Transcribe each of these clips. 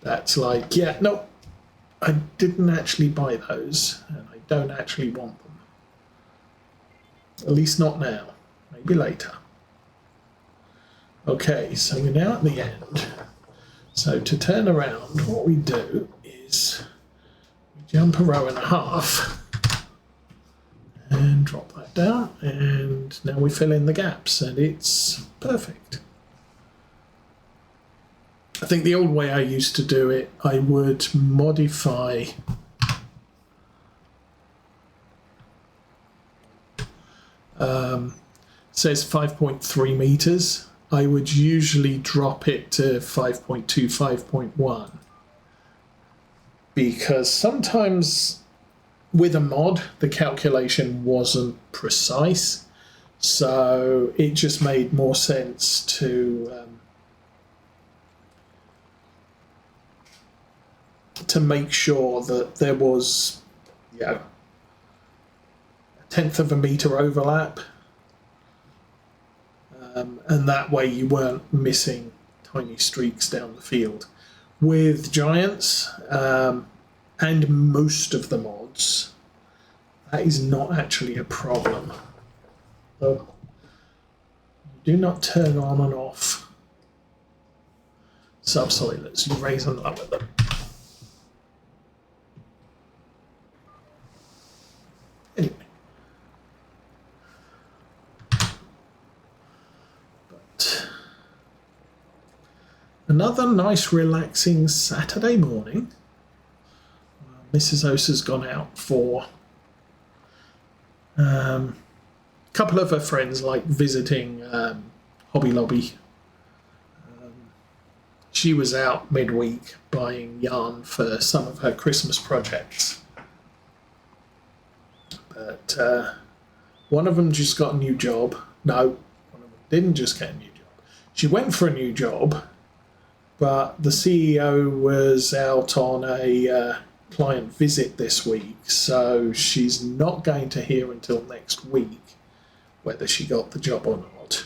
that's like, yeah, no, I didn't actually buy those, and I don't actually want them. At least not now. Maybe later. Okay, so we're now at the end. So to turn around, what we do is we jump a row and a half and drop that down, and now we fill in the gaps, and it's perfect. I think the old way I used to do it, I would modify says 5.3 meters. I would usually drop it to 5.2, 5.1, because sometimes with a mod the calculation wasn't precise, so it just made more sense to make sure that there was, you know, 1/10 of a meter overlap, and that way you weren't missing tiny streaks down the field. With giants and most of the mods, that is not actually a problem. So you do not turn on and off subsoilers, you raise and lower them. Anyway. Another nice relaxing Saturday morning. Mrs. Osa's gone out for a couple of her friends, like visiting Hobby Lobby. She was out midweek buying yarn for some of her Christmas projects. But one of them just got a new job. No, one of them didn't just get a new job. She went for a new job, but the CEO was out on a client visit this week, so she's not going to hear until next week whether she got the job or not.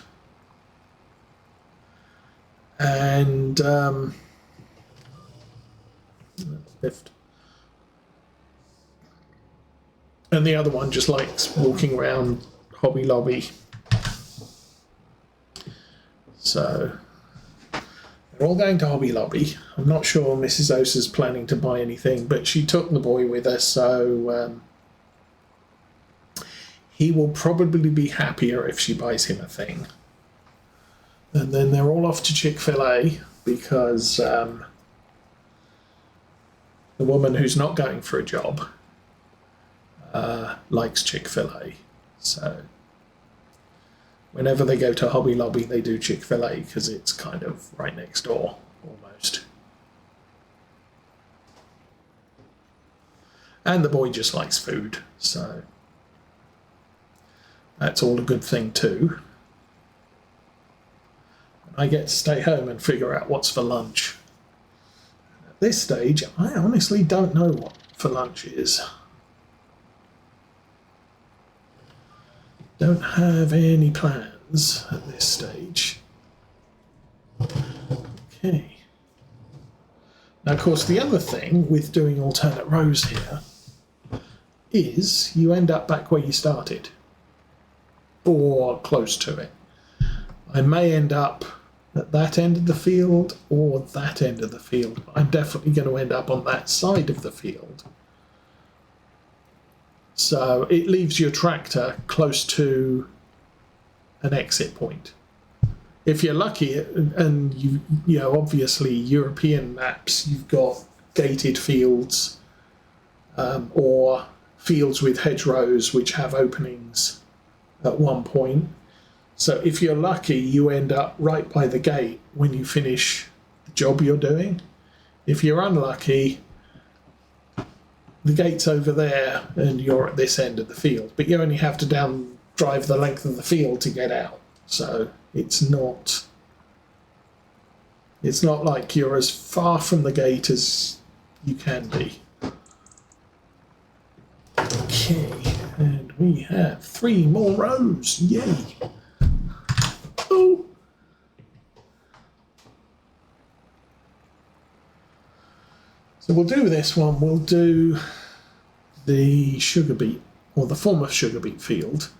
And and the other one just likes walking around Hobby Lobby. So they're all going to Hobby Lobby. I'm not sure Mrs. Osa's planning to buy anything, but she took the boy with her, so he will probably be happier if she buys him a thing. And then they're all off to Chick-fil-A because the woman who's not going for a job likes Chick-fil-A. So whenever they go to Hobby Lobby, they do Chick-fil-A because it's kind of right next door, almost. And the boy just likes food, so that's all a good thing too. I get to stay home and figure out what's for lunch. At this stage, I honestly don't know what for lunch is. Don't have any plans at this stage. Okay. Now, of course, the other thing with doing alternate rows here is you end up back where you started, or close to it. I may end up at that end of the field or that end of the field. I'm definitely going to end up on that side of the field. So it leaves your tractor close to an exit point. If you're lucky, and you know, obviously European maps, you've got gated fields or fields with hedgerows which have openings at one point. So if you're lucky, you end up right by the gate when you finish the job you're doing. If you're unlucky, the gate's over there and you're at this end of the field, but you only have to drive the length of the field to get out. So it's not like you're as far from the gate as you can be. Okay, and we have 3 more rows. Yay! Oh. So we'll do this one. We'll do the sugar beet, or the former sugar beet field.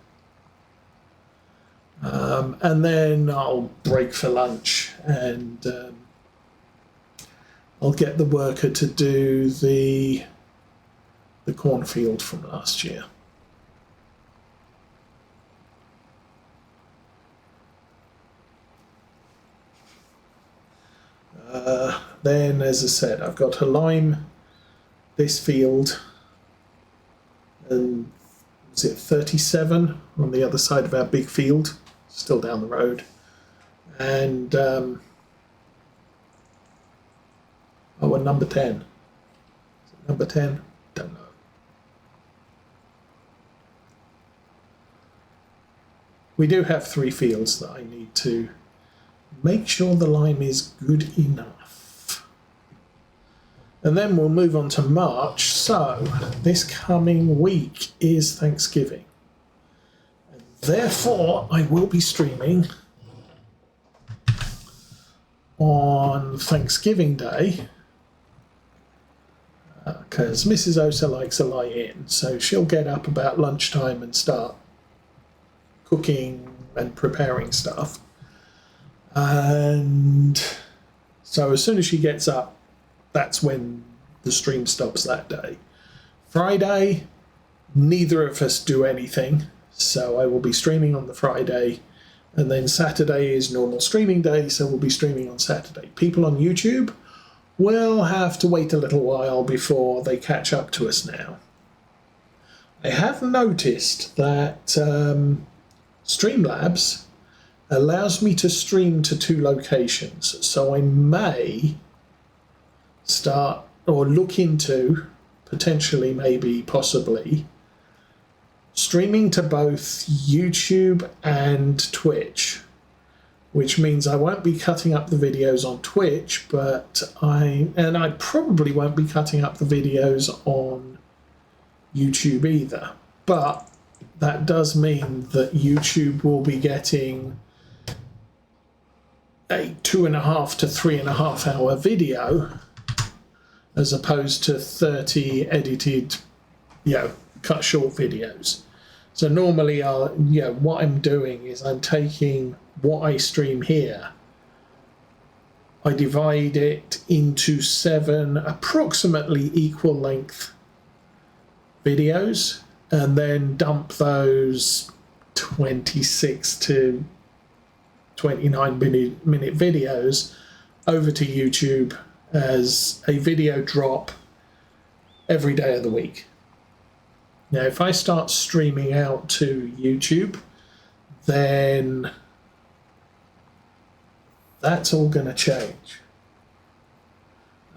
And then I'll break for lunch, and I'll get the worker to do the cornfield from last year. Then, as I said, I've got to lime this field, and is it 37 on the other side of our big field, still down the road, and and number 10. Is it number 10? Don't know. We do have 3 fields that I need to make sure the lime is good enough. And then we'll move on to March. So this coming week is Thanksgiving. And therefore, I will be streaming on Thanksgiving Day, because Mrs. Osa likes a lie in. So she'll get up about lunchtime and start cooking and preparing stuff. And so as soon as she gets up, that's when the stream stops that day. Friday, neither of us do anything, so I will be streaming on the Friday, and then Saturday is normal streaming day, so we'll be streaming on Saturday. People on YouTube will have to wait a little while before they catch up to us now. I have noticed that Streamlabs allows me to stream to 2 locations, so I may start or look into potentially, maybe, possibly streaming to both YouTube and Twitch, which means I won't be cutting up the videos on Twitch, but I probably won't be cutting up the videos on YouTube either. But that does mean that YouTube will be getting a 2.5 to 3.5 hour video, as opposed to 30 edited, cut short videos. So normally, what I'm doing is I'm taking what I stream here, I divide it into 7 approximately equal length videos, and then dump those 26 to 29 minute videos over to YouTube as a video drop every day of the week. Now, if I start streaming out to YouTube, then that's all going to change.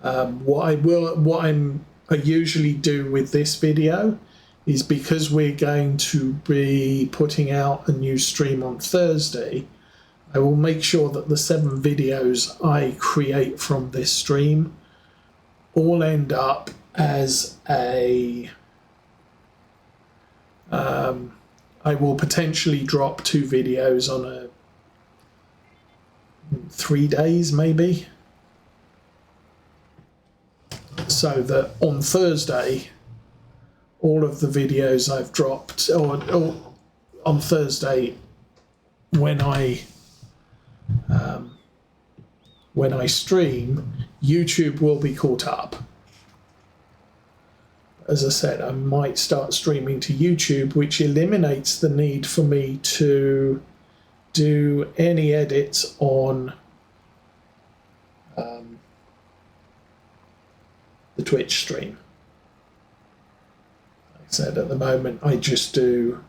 What I usually do with this video is, because we're going to be putting out a new stream on Thursday, I will make sure that the 7 videos I create from this stream all end up as a... I will potentially drop 2 videos on 3 days, maybe, so that on Thursday all of the videos I've dropped, or on Thursday when I stream, YouTube will be caught up. As I said, I might start streaming to YouTube, which eliminates the need for me to do any edits on the Twitch stream. Like I said, at the moment, I just do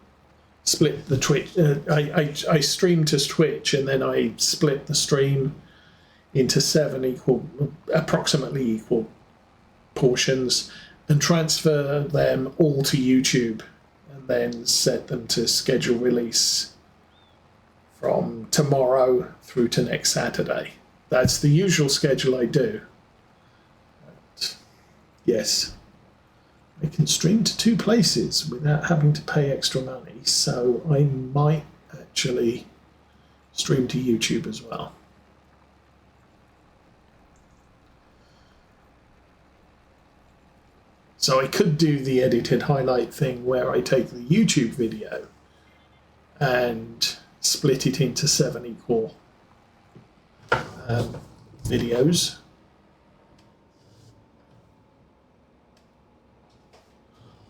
split the Twitch. I stream to Twitch, and then I split the stream into 7 approximately equal portions, and transfer them all to YouTube, and then set them to schedule release from tomorrow through to next Saturday. That's the usual schedule I do. But yes, I can stream to 2 places without having to pay extra money, so I might actually stream to YouTube as well. So I could do the edited highlight thing where I take the YouTube video and split it into 7 equal videos.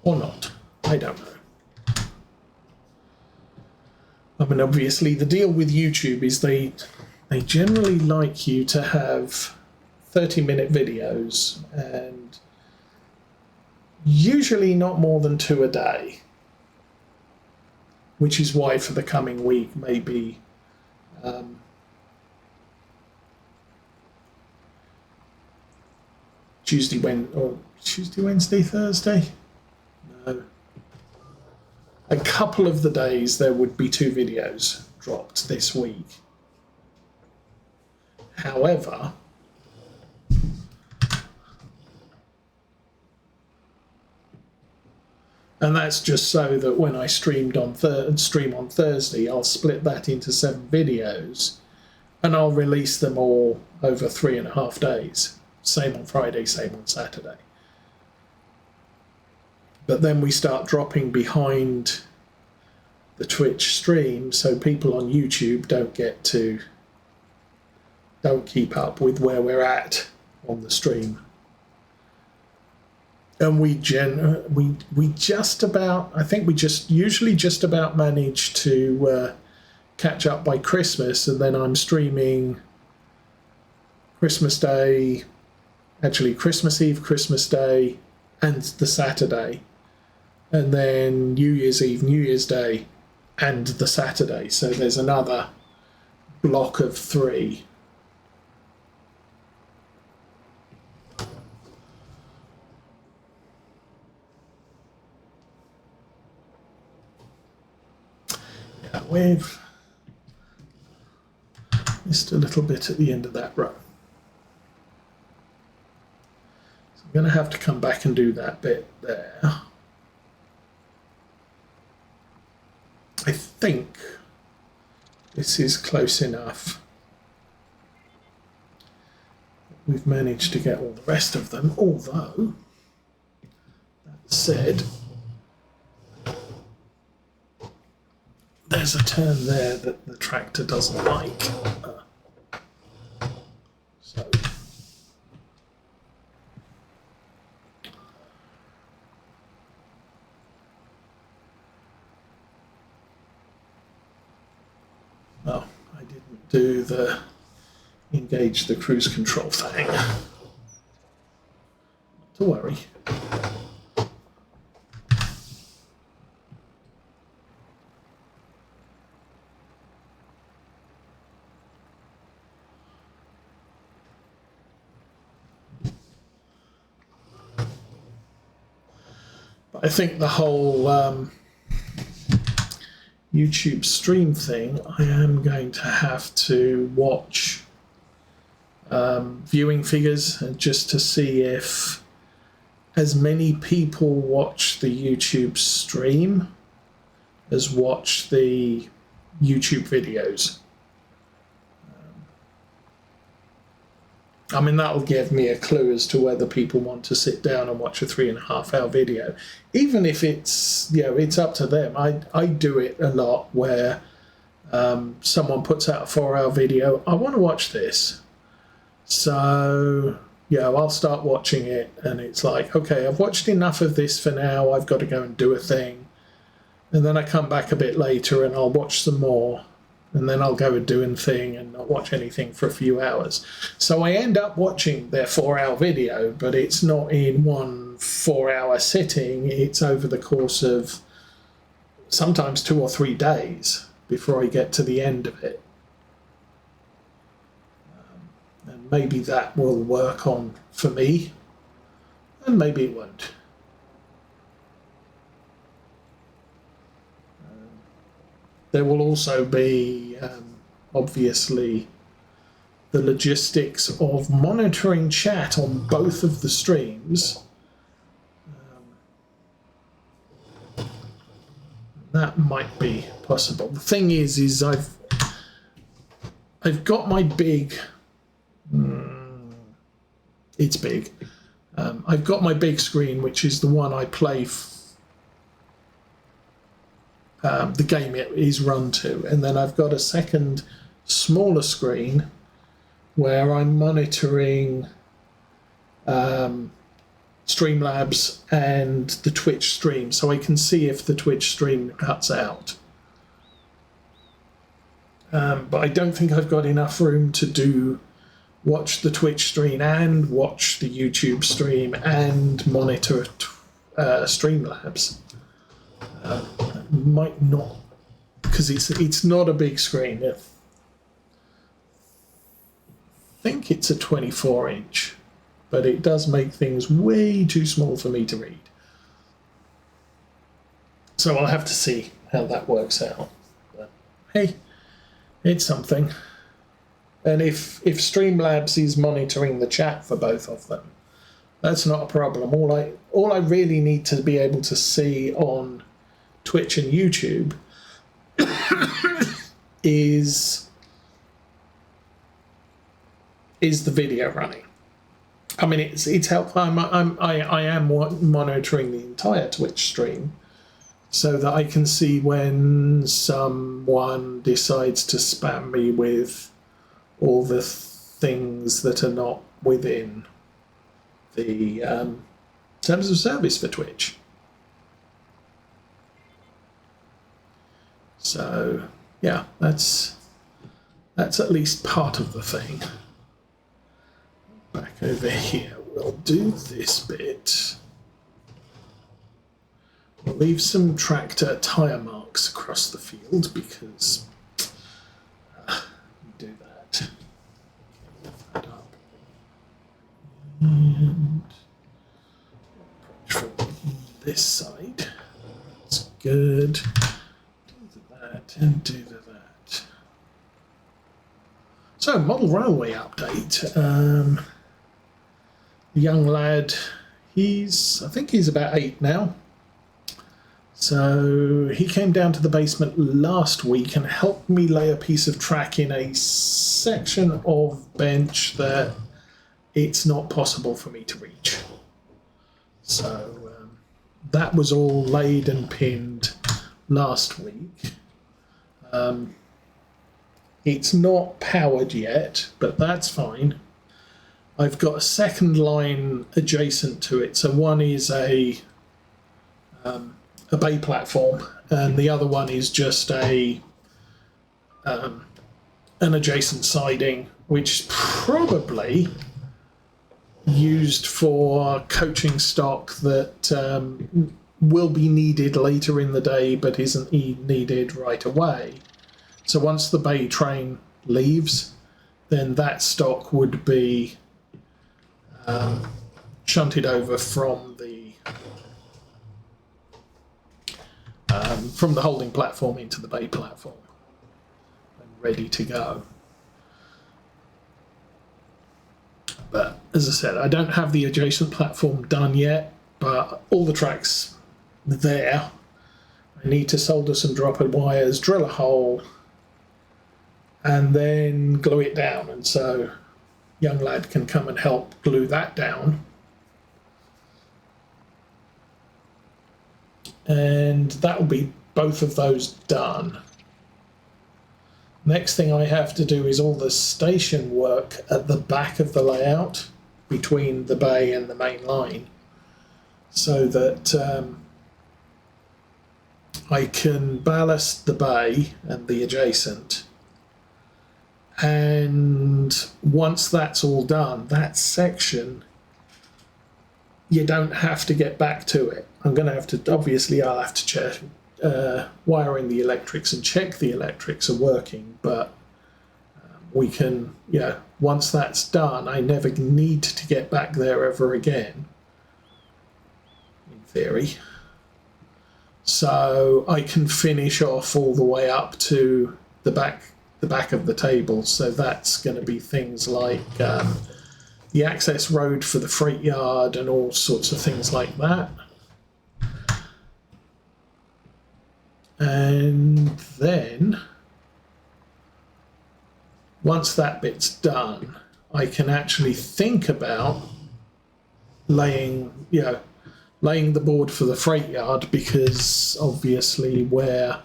Or not. I don't know. I mean, obviously, the deal with YouTube is they generally like you to have 30-minute videos, and usually not more than 2 a day, which is why for the coming week, maybe Tuesday, Wednesday, Thursday? No. A couple of the days there would be 2 videos dropped this week. However, and that's just so that when I stream on Thursday, I'll split that into 7 videos and I'll release them all over 3.5 days. Same on Friday, same on Saturday. But then we start dropping behind the Twitch stream, so people on YouTube don't keep up with where we're at on the stream. And we just about, I think we usually just about manage to catch up by Christmas, and then I'm streaming Christmas Day, actually Christmas Eve, Christmas Day, and the Saturday, and then New Year's Eve, New Year's Day, and the Saturday. So there's another block of 3. Yeah, we've missed a little bit at the end of that row. So I'm going to have to come back and do that bit there. I think this is close enough. We've managed to get all the rest of them, although, that said, there's a turn there that the tractor doesn't like. So oh, I didn't do the engage the cruise control thing. Not to worry. I think the whole YouTube stream thing, I am going to have to watch viewing figures just to see if as many people watch the YouTube stream as watch the YouTube videos. I mean, that'll give me a clue as to whether people want to sit down and watch a 3.5-hour video. Even if it's, it's up to them. I do it a lot where someone puts out a 4-hour video. I want to watch this. So, I'll start watching it, and it's like, okay, I've watched enough of this for now. I've got to go and do a thing. And then I come back a bit later and I'll watch some more. And then I'll go and do a thing and not watch anything for a few hours. So I end up watching their 4-hour video, but it's not in one 4-hour sitting. It's over the course of sometimes 2 or 3 days before I get to the end of it. And maybe that will work on for me, and maybe it won't. There will also be, obviously, the logistics of monitoring chat on both of the streams. That might be possible. The thing is I've got my big, it's big, I've got my big screen, which is the one I play the game it is run to, and then I've got a second smaller screen where I'm monitoring Streamlabs and the Twitch stream, so I can see if the Twitch stream cuts out. But I don't think I've got enough room to watch the Twitch stream and watch the YouTube stream and monitor Streamlabs. Might not, because it's not a big screen. I think it's a 24-inch, but it does make things way too small for me to read. So I'll have to see how that works out. But hey, it's something. And if Streamlabs is monitoring the chat for both of them, that's not a problem. All I really need to be able to see on Twitch and YouTube is the video running. I mean, it's helpful. I am monitoring the entire Twitch stream so that I can see when someone decides to spam me with all the things that are not within the terms of service for Twitch. So yeah, that's at least part of the thing. Back over here, we'll do this bit. We'll leave some tractor tyre marks across the field because do that. Lift that up. And approach from this side. That's good. Do that and do that. So, model railway update. The young lad, I think he's about 8 now. So he came down to the basement last week and helped me lay a piece of track in a section of bench that it's not possible for me to reach. So that was all laid and pinned last week. It's not powered yet, but that's fine. I've got a second line adjacent to it. So one is a bay platform, and the other one is just an adjacent siding, which is probably used for coaching stock that will be needed later in the day, but isn't needed right away. So once the bay train leaves, then that stock would be shunted over from the holding platform into the bay platform and ready to go. But as I said, I don't have the adjacent platform done yet, but all the track's there. I need to solder some dropper wires, drill a hole, and then glue it down. And so young lad can come and help glue that down. And that will be both of those done. Next thing I have to do is all the station work at the back of the layout between the bay and the main line, so that I can ballast the bay and the adjacent. And once that's all done, that section, you don't have to get back to it. I'm going to have to, obviously I'll have to check, wire in the electrics and check the electrics are working, but we can, once that's done, I never need to get back there ever again, in theory. So I can finish off all the way up to the back of the table. So that's going to be things like the access road for the freight yard and all sorts of things like that. And then once that bit's done, I can actually think about laying the board for the freight yard, because obviously where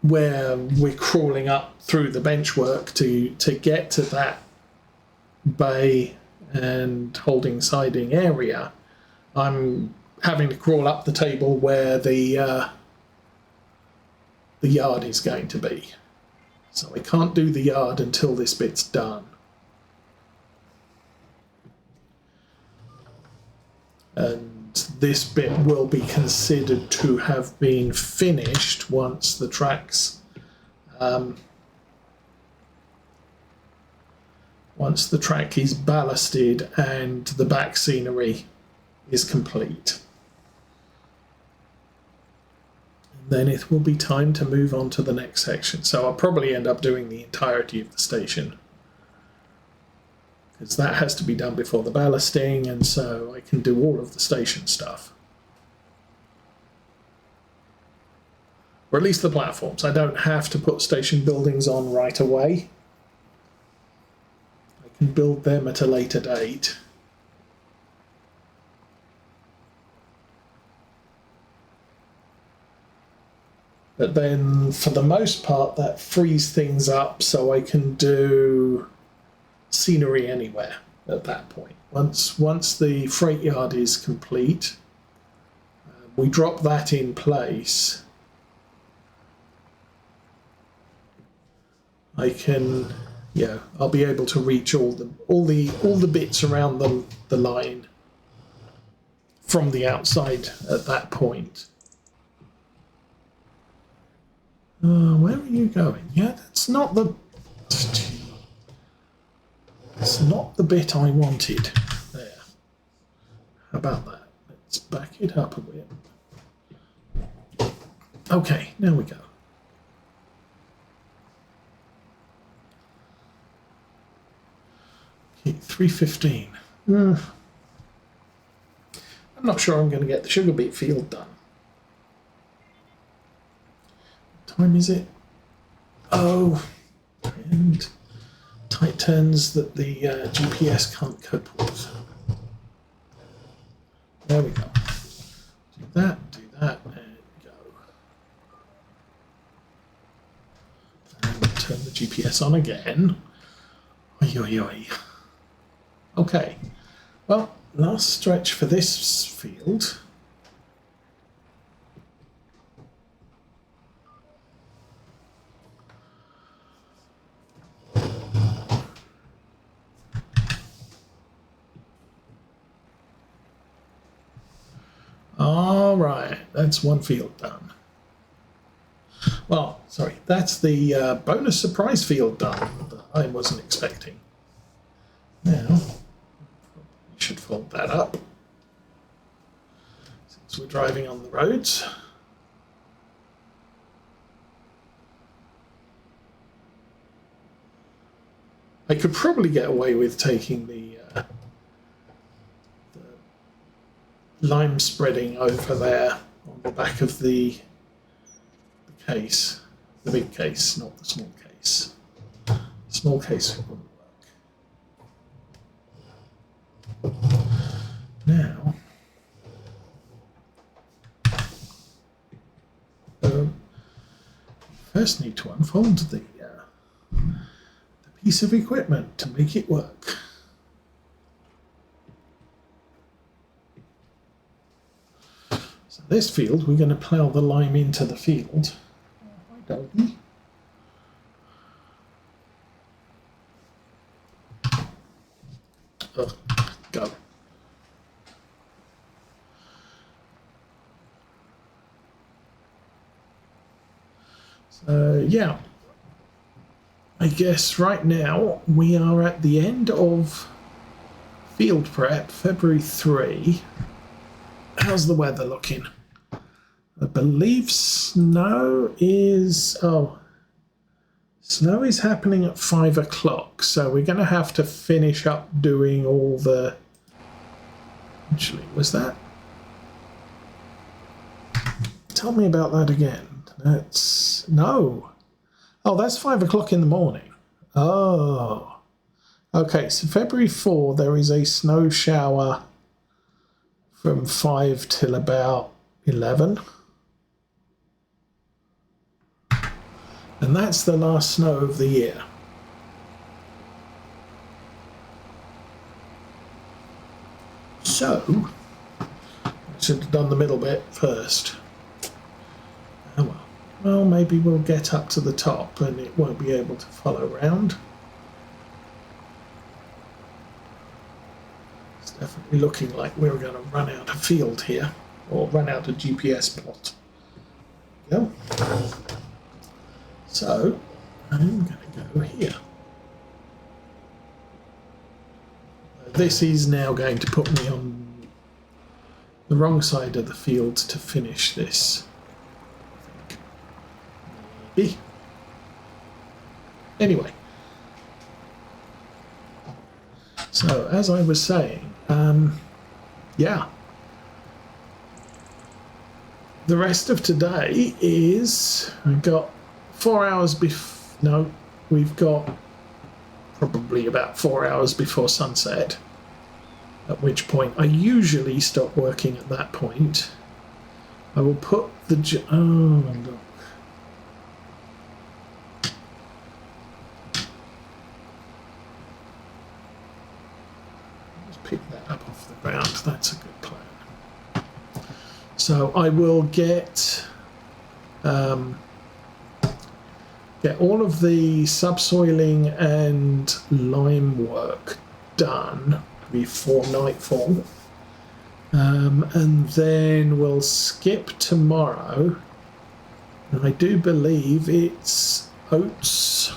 we're crawling up through the benchwork to get to that bay and holding siding area, I'm having to crawl up the table where the yard is going to be. So I can't do the yard until this bit's done. And this bit will be considered to have been finished once the tracks once the track is ballasted and the back scenery is complete. And then it will be time to move on to the next section. So I'll probably end up doing the entirety of the station, because that has to be done before the ballasting, and so I can do all of the station stuff. Or at least the platforms. I don't have to put station buildings on right away. I can build them at a later date. But then, for the most part, that frees things up so I can do scenery anywhere at that point. Once the freight yard is complete, we drop that in place. I can, I'll be able to reach all the bits around the line from the outside at that point. Where are you going? Yeah, that's not the bit I wanted. There. How about that? Let's back it up a bit. Okay, now we go. Okay, 3:15. I'm not sure I'm going to get the sugar beet field done. What time is it? Oh, and tight turns that the GPS can't cope with. There we go. Do that, and go. And turn the GPS on again. Oi, oi, oi. Okay, well, last stretch for this field. All right, that's one field done. Well, sorry, that's the bonus surprise field done that I wasn't expecting. Now, we should fold that up since we're driving on the roads. I could probably get away with taking the lime spreading over there on the back of the case, the big case, not the small case. The small case wouldn't work. Now, first need to unfold the piece of equipment to make it work. So this field, we're going to plough the lime into the field. Hi, doggy. Go. So, yeah. I guess right now we are at the end of field prep, February 3. How's the weather looking? I believe snow is happening at 5 o'clock, so we're going to have to finish up doing all the... Actually, was that? Tell me about that again. No. Oh, that's 5 o'clock in the morning. Oh. Okay, so February 4, there is a snow shower from 5 till about 11. And that's the last snow of the year. So, I should have done the middle bit first. Oh well. Well, maybe we'll get up to the top and it won't be able to follow round. It's definitely looking like we're going to run out of field here, or run out of GPS plot. There we go. So, I'm going to go here. This is now going to put me on the wrong side of the field to finish this. Maybe. Anyway. So, as I was saying, yeah. The rest of today is, I've got 4 hours before, no, we've got probably about 4 hours before sunset, at which point I usually stop working at that point. I will put the, oh look. Just pick that up off the ground, that's a good plan. So I will get all of the subsoiling and lime work done before nightfall, and then we'll skip tomorrow, and I do believe it's oats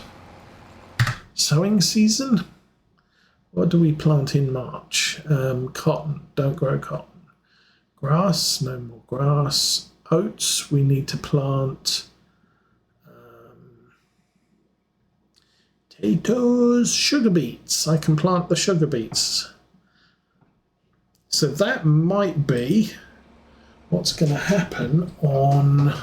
sowing season. What do we plant in March? Cotton, don't grow cotton. Grass, no more grass. Oats, we need to plant potatoes, sugar beets. I can plant the sugar beets. So that might be what's going to happen on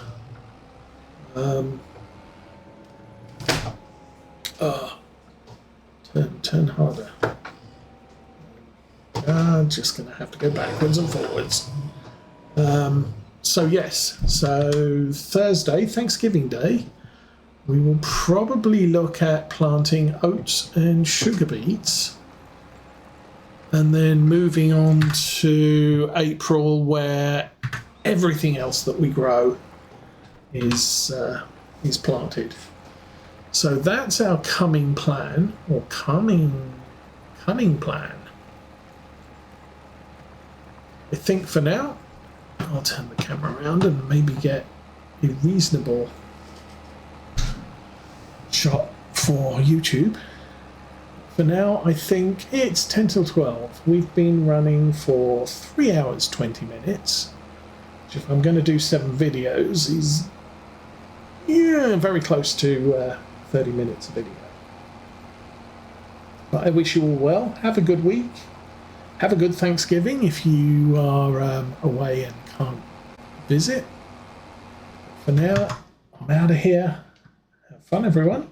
turn harder. I'm just going to have to go backwards and forwards. So yes, so Thursday, Thanksgiving Day, we will probably look at planting oats and sugar beets, and then moving on to April, where everything else that we grow is planted. So that's our coming plan, or cunning plan. I think for now, I'll turn the camera around and maybe get a reasonable shot for YouTube. For now, I think it's 10 till 12. We've been running for 3 hours 20 minutes, which, if I'm going to do 7 videos, is very close to 30 minutes of video. But I wish you all well. Have a good week. Have a good Thanksgiving if you are away and can't visit. For now, I'm out of here. Have fun, everyone.